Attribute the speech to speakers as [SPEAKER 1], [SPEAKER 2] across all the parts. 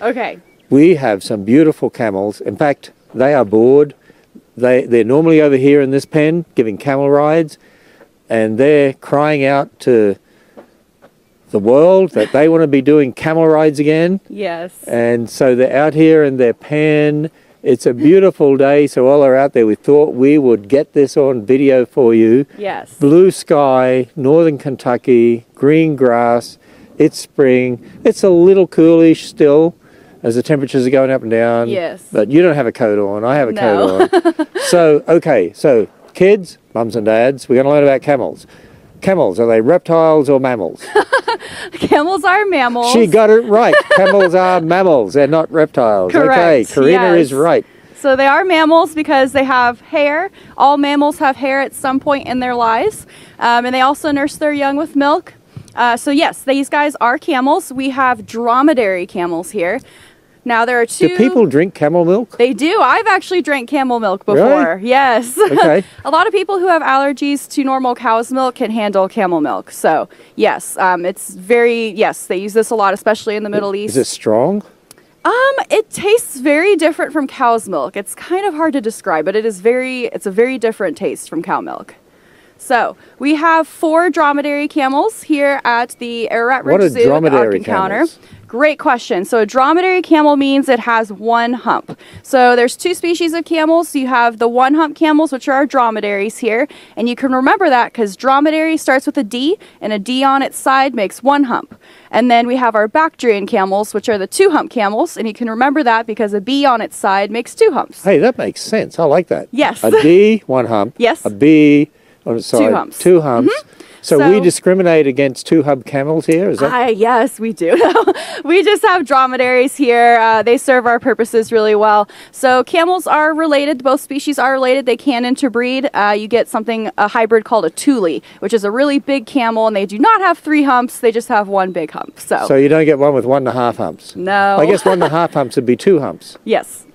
[SPEAKER 1] Okay.
[SPEAKER 2] We have some beautiful camels. In fact, they are bored. They're normally over here in this pen giving camel rides, and they're crying out to the world that they want to be doing camel rides again.
[SPEAKER 1] Yes.
[SPEAKER 2] And so they're out here in their pen. It's a beautiful day, so while they're out there, we thought we would get this on video for you.
[SPEAKER 1] Yes.
[SPEAKER 2] Blue sky, northern Kentucky, green grass. It's spring. It's a little coolish still as the temperatures are going up and down.
[SPEAKER 1] Yes.
[SPEAKER 2] But you don't have a coat on. I have a
[SPEAKER 1] No.
[SPEAKER 2] coat on. So, okay, so kids, mums and dads, we're going to learn about camels. Camels, are they reptiles or mammals?
[SPEAKER 1] Camels are mammals.
[SPEAKER 2] She got it right. Camels are mammals. They're not reptiles.
[SPEAKER 1] Correct.
[SPEAKER 2] Okay, Karina
[SPEAKER 1] Yes.
[SPEAKER 2] is right.
[SPEAKER 1] So they are mammals because they have hair. All mammals have hair at some point in their lives. And they also nurse their young with milk. So yes, these guys are camels. We have dromedary camels here. Now there are two.
[SPEAKER 2] Do people drink camel milk?
[SPEAKER 1] They do. I've actually drank camel milk before.
[SPEAKER 2] Really?
[SPEAKER 1] Yes.
[SPEAKER 2] Okay.
[SPEAKER 1] A lot of people who have allergies to normal cow's milk can handle camel milk. So yes, it's very, yes, they use this a lot, especially in the Middle East.
[SPEAKER 2] Is it strong?
[SPEAKER 1] It tastes very different from cow's milk. It's kind of hard to describe, but it's a very different taste from cow milk. So we have 4 dromedary camels here at the Ararat Ridge
[SPEAKER 2] What are
[SPEAKER 1] Zoo at the
[SPEAKER 2] dromedary
[SPEAKER 1] Ark Encounter.
[SPEAKER 2] camels?
[SPEAKER 1] Great question. So a dromedary camel means it has one hump. So there's 2 species of camels. You have the one hump camels, which are our dromedaries here. And you can remember that because dromedary starts with a D, and a D on its side makes one hump. And then we have our Bactrian camels, which are the 2 hump camels. And you can remember that because a B on its side makes 2 humps.
[SPEAKER 2] Hey, that makes sense. I like that.
[SPEAKER 1] Yes.
[SPEAKER 2] A D, one hump.
[SPEAKER 1] Yes.
[SPEAKER 2] A B, oh, sorry,
[SPEAKER 1] 2 humps.
[SPEAKER 2] 2 humps.
[SPEAKER 1] Mm-hmm.
[SPEAKER 2] So we discriminate against 2 hump camels here? Is that?
[SPEAKER 1] Yes, we do. We just have dromedaries here. They serve our purposes really well. So camels are related. Both species are related. They can interbreed. You get a hybrid called a tule, which is a really big camel, and they do not have 3 humps. They just have 1 big hump. So
[SPEAKER 2] you don't get one with 1.5 humps?
[SPEAKER 1] No.
[SPEAKER 2] I guess 1.5 humps would be 2 humps.
[SPEAKER 1] Yes.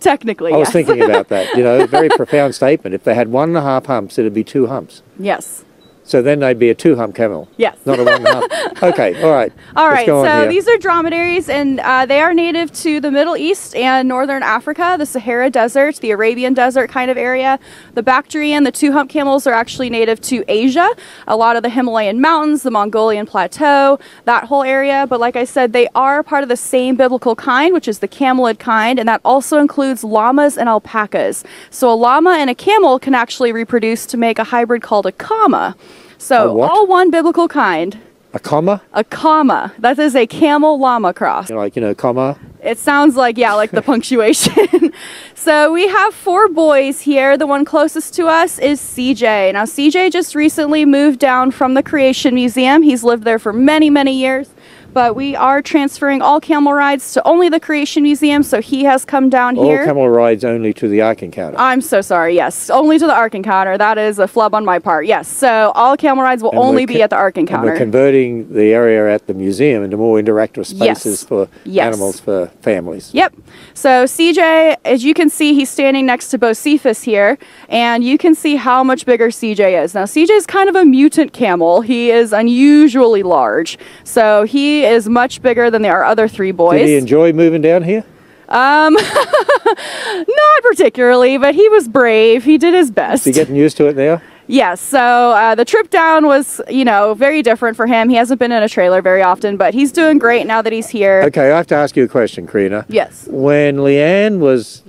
[SPEAKER 1] Technically,
[SPEAKER 2] I was thinking about that. You know, very profound statement. If they had 1.5 humps, it would be 2 humps.
[SPEAKER 1] Yes.
[SPEAKER 2] So then they'd be a 2 hump camel.
[SPEAKER 1] Yes.
[SPEAKER 2] Not a 1 hump. Okay, all right.
[SPEAKER 1] All right, so
[SPEAKER 2] here.
[SPEAKER 1] these are dromedaries, and they are native to the Middle East and Northern Africa, the Sahara Desert, the Arabian Desert kind of area. The Bactrian, the 2 hump camels, are actually native to Asia, a lot of the Himalayan mountains, the Mongolian plateau, that whole area. But like I said, they are part of the same biblical kind, which is the camelid kind, and that also includes llamas and alpacas. So a llama and a camel can actually reproduce to make a hybrid called a comma. So all one biblical kind.
[SPEAKER 2] A comma?
[SPEAKER 1] A comma. That is a camel-llama cross.
[SPEAKER 2] Comma?
[SPEAKER 1] It sounds like, yeah, like the punctuation. So we have 4 boys here. The one closest to us is CJ. Now, CJ just recently moved down from the Creation Museum. He's lived there for many, many years. But we are transferring all camel rides to only the Creation Museum, so he has come down here.
[SPEAKER 2] All camel rides only to the Ark Encounter.
[SPEAKER 1] I'm so sorry, yes. Only to the Ark Encounter. That is a flub on my part, yes. So all camel rides will only be at the Ark Encounter.
[SPEAKER 2] And we're converting the area at the museum into more interactive spaces for animals, for families.
[SPEAKER 1] Yep. So CJ, as you can see, he's standing next to Bocephus here, and you can see how much bigger CJ is. Now, CJ is kind of a mutant camel. He is unusually large. So he is much bigger than our other 3 boys.
[SPEAKER 2] Did he enjoy moving down here?
[SPEAKER 1] Not particularly, but he was brave. He did his best.
[SPEAKER 2] Is he getting used to it now?
[SPEAKER 1] Yes, so the trip down was, very different for him. He hasn't been in a trailer very often, but he's doing great now that he's here.
[SPEAKER 2] Okay, I have to ask you a question, Karina.
[SPEAKER 1] Yes.
[SPEAKER 2] When Leanne was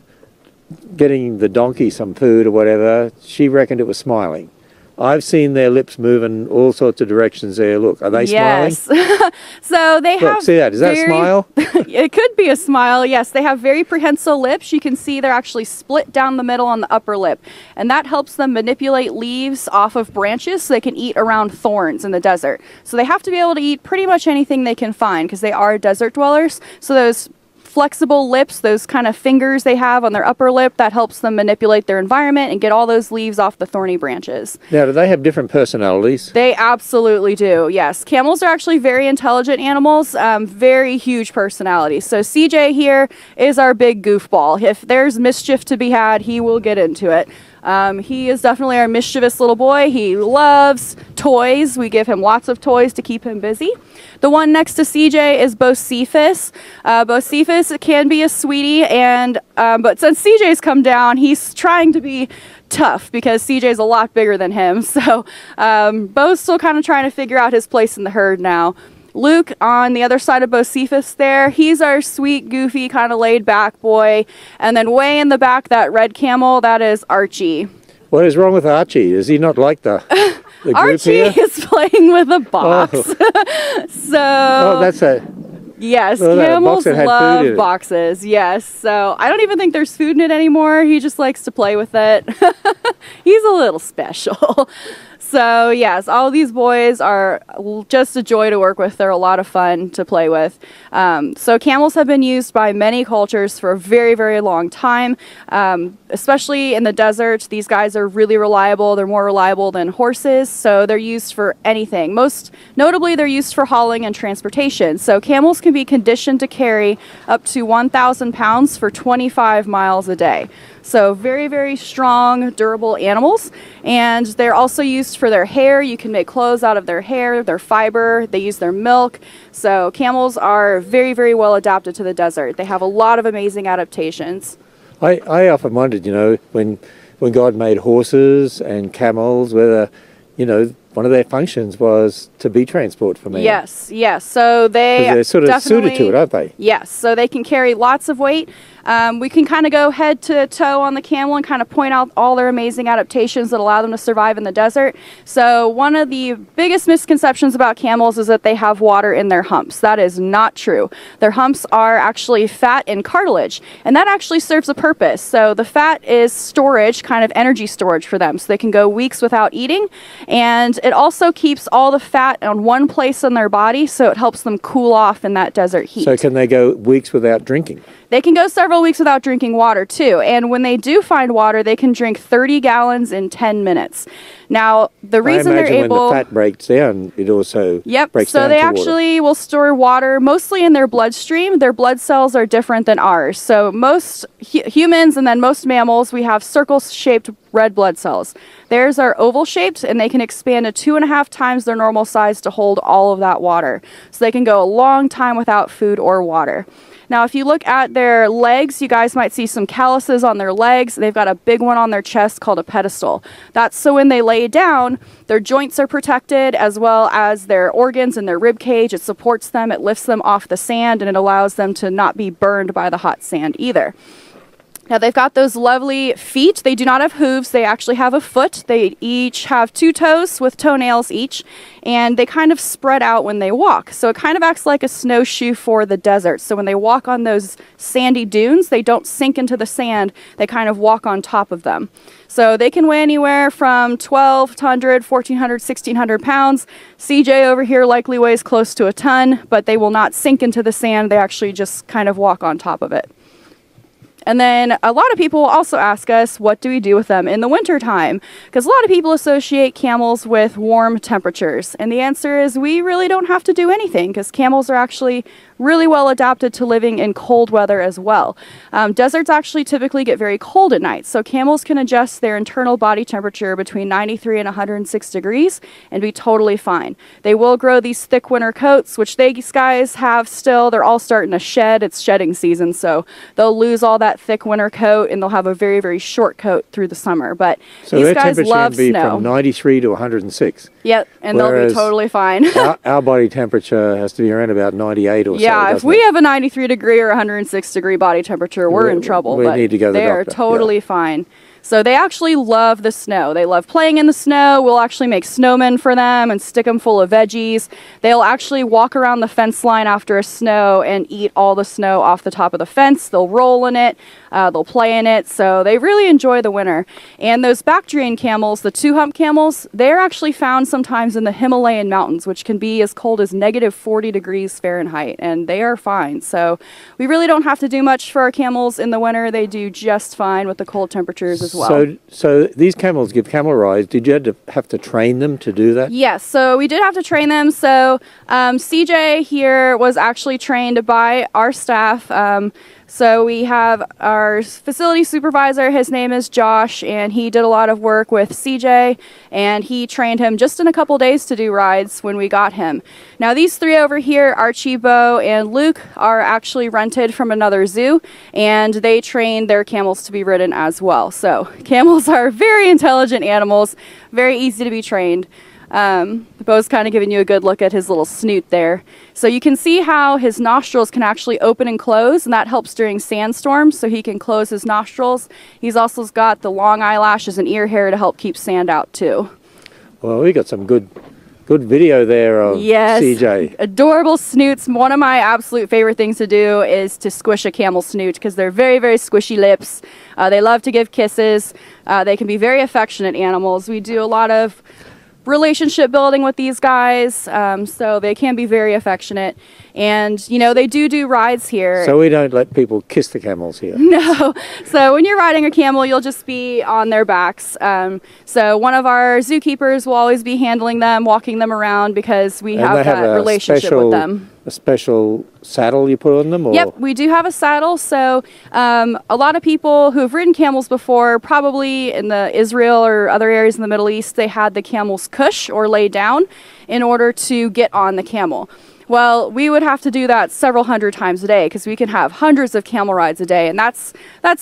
[SPEAKER 2] getting the donkey some food or whatever, she reckoned it was smiling. I've seen their lips moving all sorts of directions there. Look, are they smiling?
[SPEAKER 1] Yes. So they have...
[SPEAKER 2] Look, see that? Is that a smile?
[SPEAKER 1] It could be a smile, yes. They have very prehensile lips. You can see they're actually split down the middle on the upper lip. And that helps them manipulate leaves off of branches so they can eat around thorns in the desert. So they have to be able to eat pretty much anything they can find because they are desert dwellers. So those flexible lips, those kind of fingers they have on their upper lip, that helps them manipulate their environment and get all those leaves off the thorny branches.
[SPEAKER 2] Now, do they have different personalities?
[SPEAKER 1] They absolutely do, yes. Camels are actually very intelligent animals, very huge personalities. So CJ here is our big goofball. If there's mischief to be had, he will get into it. He is definitely our mischievous little boy. He loves toys. We give him lots of toys to keep him busy. The one next to CJ is Bocephus. Bocephus can be a sweetie, and but since CJ's come down, he's trying to be tough because CJ's a lot bigger than him. So Bo's still kind of trying to figure out his place in the herd now. Luke on the other side of Bocephus there, he's our sweet, goofy, kind of laid back boy. And then way in the back, that red camel, that is Archie.
[SPEAKER 2] What is wrong with Archie? Does he not like the group
[SPEAKER 1] Archie
[SPEAKER 2] here?
[SPEAKER 1] is playing with a box.
[SPEAKER 2] Oh.
[SPEAKER 1] So
[SPEAKER 2] Oh, that's a...
[SPEAKER 1] yes,
[SPEAKER 2] Oh, that
[SPEAKER 1] camels
[SPEAKER 2] box that had food
[SPEAKER 1] love
[SPEAKER 2] in it.
[SPEAKER 1] boxes. Yes, so I don't even think there's food in it anymore. He just likes to play with it. He's a little special. So yes, all these boys are just a joy to work with. They're a lot of fun to play with. So camels have been used by many cultures for a very, very long time, especially in the desert. These guys are really reliable. They're more reliable than horses, so they're used for anything. Most notably, they're used for hauling and transportation. So camels can be conditioned to carry up to 1,000 pounds for 25 miles a day. So very, very strong, durable animals. And they're also used for their hair. You can make clothes out of their hair, their fiber. They use their milk. So camels are very, very well adapted to the desert. They have a lot of amazing adaptations.
[SPEAKER 2] I often wondered, you know, when God made horses and camels, whether, you know, one of their functions was to be transport for man.
[SPEAKER 1] Yes, yes. So
[SPEAKER 2] They're sort of suited to it, aren't they?
[SPEAKER 1] Yes, so they can carry lots of weight. We can kind of go head to toe on the camel and kind of point out all their amazing adaptations that allow them to survive in the desert. So one of the biggest misconceptions about camels is that they have water in their humps. That is not true. Their humps are actually fat and cartilage, and that actually serves a purpose. So the fat is storage, kind of energy storage for them, so they can go weeks without eating, and it also keeps all the fat on one place in their body, so it helps them cool off in that desert heat.
[SPEAKER 2] So can they go weeks without drinking?
[SPEAKER 1] They can go several weeks without drinking water too, and when they do find water, they can drink 30 gallons in 10 minutes. Now, the reason they're able...
[SPEAKER 2] when the fat breaks down, it also breaks down
[SPEAKER 1] so they
[SPEAKER 2] to
[SPEAKER 1] actually will store water mostly in their bloodstream. Their blood cells are different than ours. So most humans and then most mammals, we have circle-shaped red blood cells. Theirs are oval-shaped, and they can expand to 2.5 times their normal size to hold all of that water. So they can go a long time without food or water. Now, if you look at their legs, you guys might see some calluses on their legs. They've got a big one on their chest called a pedestal. That's so when they lay down, their joints are protected as well as their organs and their rib cage. It supports them, it lifts them off the sand, and it allows them to not be burned by the hot sand either. Now, they've got those lovely feet. They do not have hooves. They actually have a foot. They each have 2 toes with toenails each, and they kind of spread out when they walk. So it kind of acts like a snowshoe for the desert. So when they walk on those sandy dunes, they don't sink into the sand. They kind of walk on top of them. So they can weigh anywhere from 1,200, 1,400, 1,600 pounds. CJ over here likely weighs close to a ton, but they will not sink into the sand. They actually just kind of walk on top of it. And then a lot of people also ask us, what do we do with them in the winter time? Because a lot of people associate camels with warm temperatures. And the answer is we really don't have to do anything because camels are actually really well adapted to living in cold weather as well. Deserts actually typically get very cold at night. So camels can adjust their internal body temperature between 93 and 106 degrees and be totally fine. They will grow these thick winter coats, which these guys have still. They're all starting to shed. It's shedding season. So they'll lose all that thick winter coat and they'll have a very, very short coat through the summer. But
[SPEAKER 2] so
[SPEAKER 1] these guys love
[SPEAKER 2] be
[SPEAKER 1] snow.
[SPEAKER 2] From 93 to 106.
[SPEAKER 1] Yep, and they'll be totally fine.
[SPEAKER 2] our body temperature has to be around about 98 or so.
[SPEAKER 1] Yeah, if we have a 93 degree or 106 degree body temperature, we're in trouble.
[SPEAKER 2] We need to go to the
[SPEAKER 1] they're
[SPEAKER 2] doctor.
[SPEAKER 1] totally fine. So they actually love the snow. They love playing in the snow. We'll actually make snowmen for them and stick them full of veggies. They'll actually walk around the fence line after a snow and eat all the snow off the top of the fence. They'll roll in it. They'll play in it. So they really enjoy the winter. And those Bactrian camels, the 2-hump camels, they're actually found sometimes in the Himalayan mountains, which can be as cold as negative 40 degrees Fahrenheit. And they are fine. So we really don't have to do much for our camels in the winter. They do just fine with the cold temperatures as as well.
[SPEAKER 2] So these camels give camel rides. Did you have to train them to do that?
[SPEAKER 1] Yes, so we did have to train them. So CJ here was actually trained by our staff. So we have our facility supervisor, his name is Josh, and he did a lot of work with CJ, and he trained him just in a couple days to do rides when we got him. Now these three over here, Archie, Bo, and Luke, are actually rented from another zoo, and they train their camels to be ridden as well. So camels are very intelligent animals, very easy to be trained. Bo's kind of giving you a good look at his little snoot there. So you can see how his nostrils can actually open and close, and that helps during sandstorms, so he can close his nostrils. He's also got the long eyelashes and ear hair to help keep sand out too.
[SPEAKER 2] Well, we got some good video there of CJ.
[SPEAKER 1] Adorable snoots. One of my absolute favorite things to do is to squish a camel snoot because they're very, very squishy lips. They love to give kisses. They can be very affectionate animals. We do a lot of relationship building with these guys, so they can be very affectionate, and you know, they do rides here.
[SPEAKER 2] So we don't let people kiss the camels here?
[SPEAKER 1] No. So when you're riding a camel, you'll just be on their backs. So one of our zookeepers will always be handling them, walking them around, because we have that relationship with them.
[SPEAKER 2] A special saddle you put on them? Or?
[SPEAKER 1] Yep, we do have a saddle. So a lot of people who have ridden camels before, probably in the Israel or other areas in the Middle East, they had the camel's cush, or lay down, in order to get on the camel. Well, we would have to do that several hundred times a day, because we can have hundreds of camel rides a day, and that's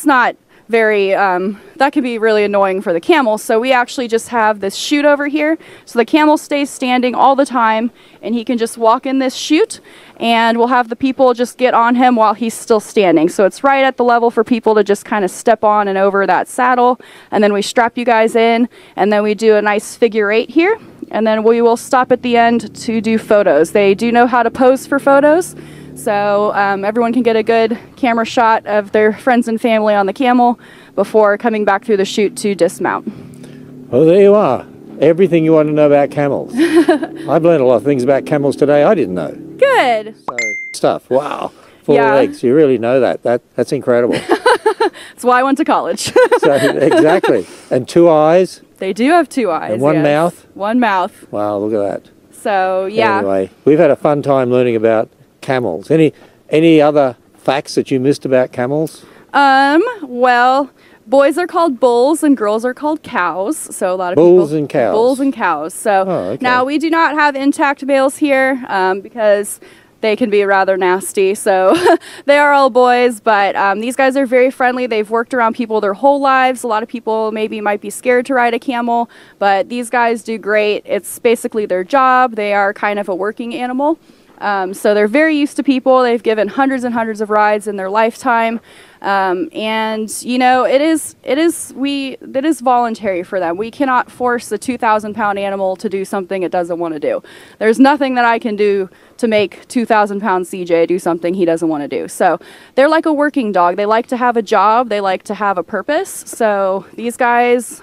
[SPEAKER 1] not very, that can be really annoying for the camel. So we actually just have this chute over here, so the camel stays standing all the time, and he can just walk in this chute, and we'll have the people just get on him while he's still standing. So it's right at the level for people to just kind of step on and over that saddle, and then we strap you guys in, and then we do a nice figure 8 here, and then we will stop at the end to do photos. They do know how to pose for photos, so everyone can get a good camera shot of their friends and family on the camel before coming back through the chute to dismount.
[SPEAKER 2] Well, there you are. Everything you want to know about camels. I've learned a lot of things about camels today I didn't know.
[SPEAKER 1] Good.
[SPEAKER 2] So, stuff. Wow. 4 legs. You really know that. That's incredible.
[SPEAKER 1] That's why I went to college.
[SPEAKER 2] So, exactly. And 2 eyes.
[SPEAKER 1] They do have 2 eyes.
[SPEAKER 2] And one mouth.
[SPEAKER 1] One mouth.
[SPEAKER 2] Wow, look at that.
[SPEAKER 1] So, yeah.
[SPEAKER 2] Anyway, we've had a fun time learning about camels. Any other facts that you missed about camels?
[SPEAKER 1] Well, boys are called bulls and girls are called cows. So a lot of
[SPEAKER 2] bulls and cows.
[SPEAKER 1] Bulls and cows. So now we do not have intact males here because they can be rather nasty. So they are all boys, but these guys are very friendly. They've worked around people their whole lives. A lot of people maybe might be scared to ride a camel, but these guys do great. It's basically their job. They are kind of a working animal. So they're very used to people. They've given hundreds and hundreds of rides in their lifetime. And you know, it is voluntary for them. We cannot force a 2,000-pound animal to do something it doesn't want to do. There's nothing that I can do to make 2,000-pound CJ do something he doesn't want to do. So they're like a working dog. They like to have a job. They like to have a purpose. So these guys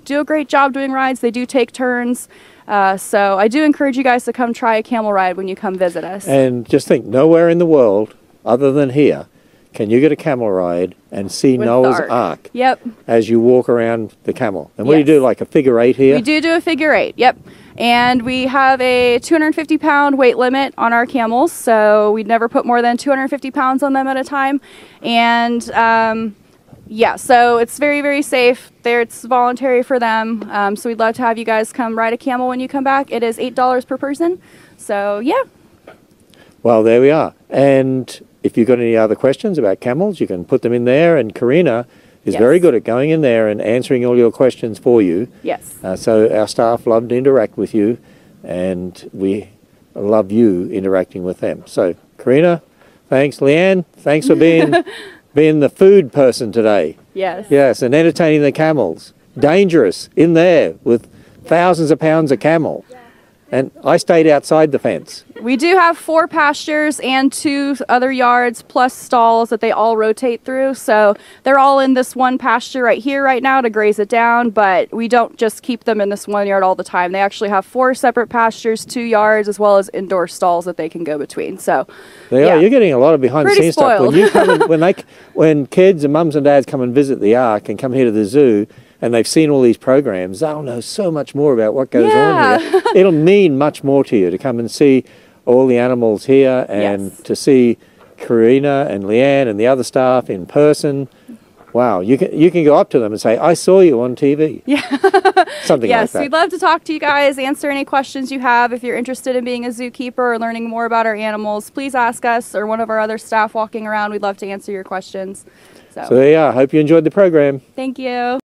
[SPEAKER 1] do a great job doing rides. They do take turns. So I do encourage you guys to come try a camel ride when you come visit us.
[SPEAKER 2] And just think, nowhere in the world other than here can you get a camel ride and see Noah's Ark.
[SPEAKER 1] Yep.
[SPEAKER 2] As you walk around the camel. And what do you do, like a figure 8 here?
[SPEAKER 1] We do a figure 8, yep. And we have a 250-pound weight limit on our camels, so we'd never put more than 250 pounds on them at a time. And yeah, so it's very, very safe. It's voluntary for them. So we'd love to have you guys come ride a camel when you come back. It is $8 per person. So yeah.
[SPEAKER 2] Well, there we are. And if you've got any other questions about camels, you can put them in there. And Karina is very good at going in there and answering all your questions for you.
[SPEAKER 1] Yes.
[SPEAKER 2] So our staff love to interact with you, and we love you interacting with them. So Karina, thanks. Leanne, thanks for being being the food person today.
[SPEAKER 1] Yes.
[SPEAKER 2] Yes, and entertaining the camels. Dangerous in there with thousands of pounds of camel. And I stayed outside the fence.
[SPEAKER 1] We do have 4 pastures and 2 other yards plus stalls that they all rotate through. So they're all in this one pasture right here right now to graze it down, but we don't just keep them in this one yard all the time. They actually have 4 separate pastures, 2 yards, as well as indoor stalls that they can go between. So
[SPEAKER 2] You're getting a lot of behind the
[SPEAKER 1] Pretty
[SPEAKER 2] scenes stuff.
[SPEAKER 1] spoiled.
[SPEAKER 2] When you come in, when kids and mums and dads come and visit the Ark and come here to the zoo, and they've seen all these programs, they'll know so much more about what goes on here. It'll mean much more to you to come and see all the animals here and to see Karina and Leanne and the other staff in person. Wow, you can go up to them and say, I saw you on TV.
[SPEAKER 1] Yeah.
[SPEAKER 2] Something like
[SPEAKER 1] Yes,
[SPEAKER 2] that.
[SPEAKER 1] we'd love to talk to you guys, answer any questions you have. If you're interested in being a zookeeper or learning more about our animals, please ask us or one of our other staff walking around. We'd love to answer your questions.
[SPEAKER 2] So there you are. Hope you enjoyed the program.
[SPEAKER 1] Thank you.